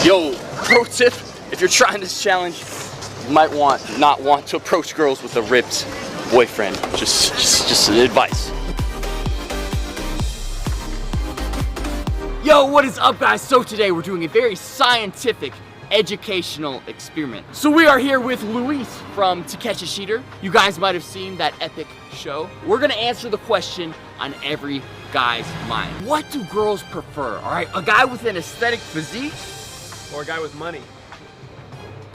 Yo, pro tip, if you're trying this challenge, you might not want to approach girls with a ripped boyfriend. Just advice. Yo, what is up guys? So today we're doing a very scientific, educational experiment. So we are here with Luis from To Catch a Cheater. You guys might have seen that epic show. We're gonna answer the question on every guy's mind. What do girls prefer, all right? A guy with an aesthetic physique? Or a guy with money.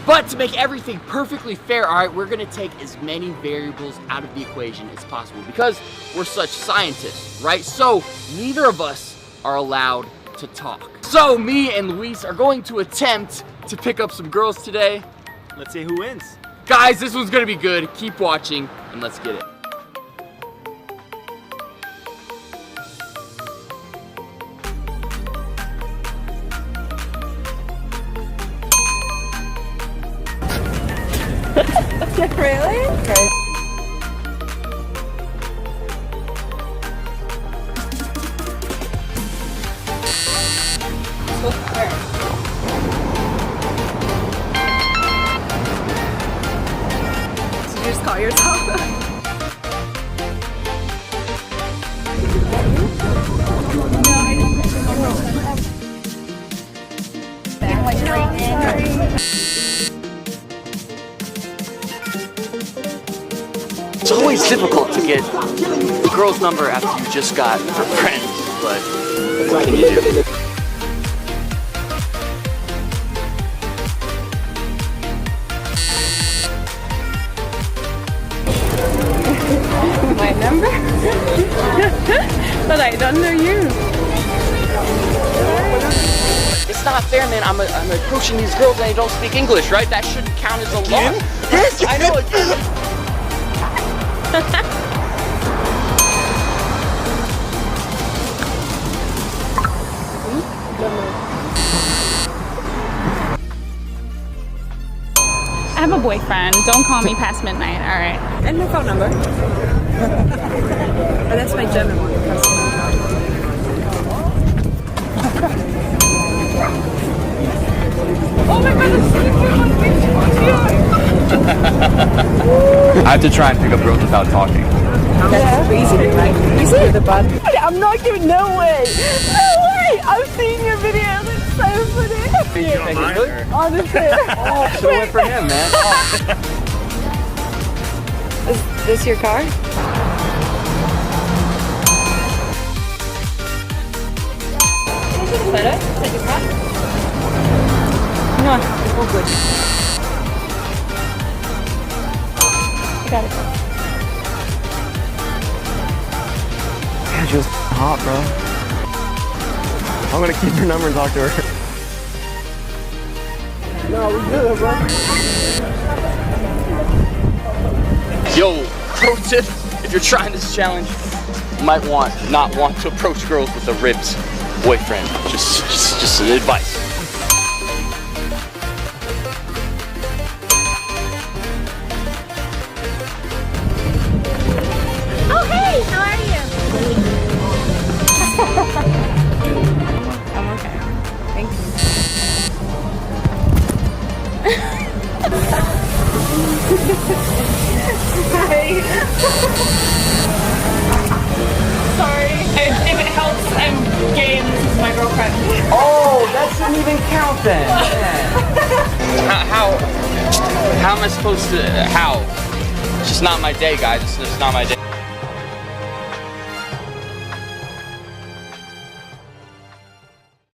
But to make everything perfectly fair, all right, we're gonna take as many variables out of the equation as possible because we're such scientists, right? So neither of us are allowed to talk. So me and Luis are going to attempt to pick up some girls today. Let's see who wins. Guys, this one's gonna be good. Keep watching and let's get it. Really? Okay. Did you just call yourself? It's always difficult to get a girl's number after you just got her friend, but what can you do? My number? But I don't know you. It's not fair, man. I'm approaching these girls and they don't speak English, right? That shouldn't count as a loss. Yes, I know. I have a boyfriend. Don't call me past midnight, all right? And my phone number. Oh, that's my German one. Oh my god, I have to try and pick up girls without talking. that's easy, right? Easy with the button. I'm not giving, no way! No way! I've seen your videos, it's so funny! Honestly. So went for him, man. Is this your car? Can you take a photo? Is that your car? No, it's all good. I got it. Yeah, she was hot, bro. I'm gonna keep her number and talk to her. No, we good, bro. Yo, pro tip, if you're trying this challenge, you might not want to approach girls with a ripped boyfriend. Just advice. Oh, hey, how are you? I'm okay. Thank you. Sorry. If it helps, I'm gay and this is my girlfriend. Oh, that shouldn't even count then. How am I supposed to, how? It's just not my day, guys. It's just not my day.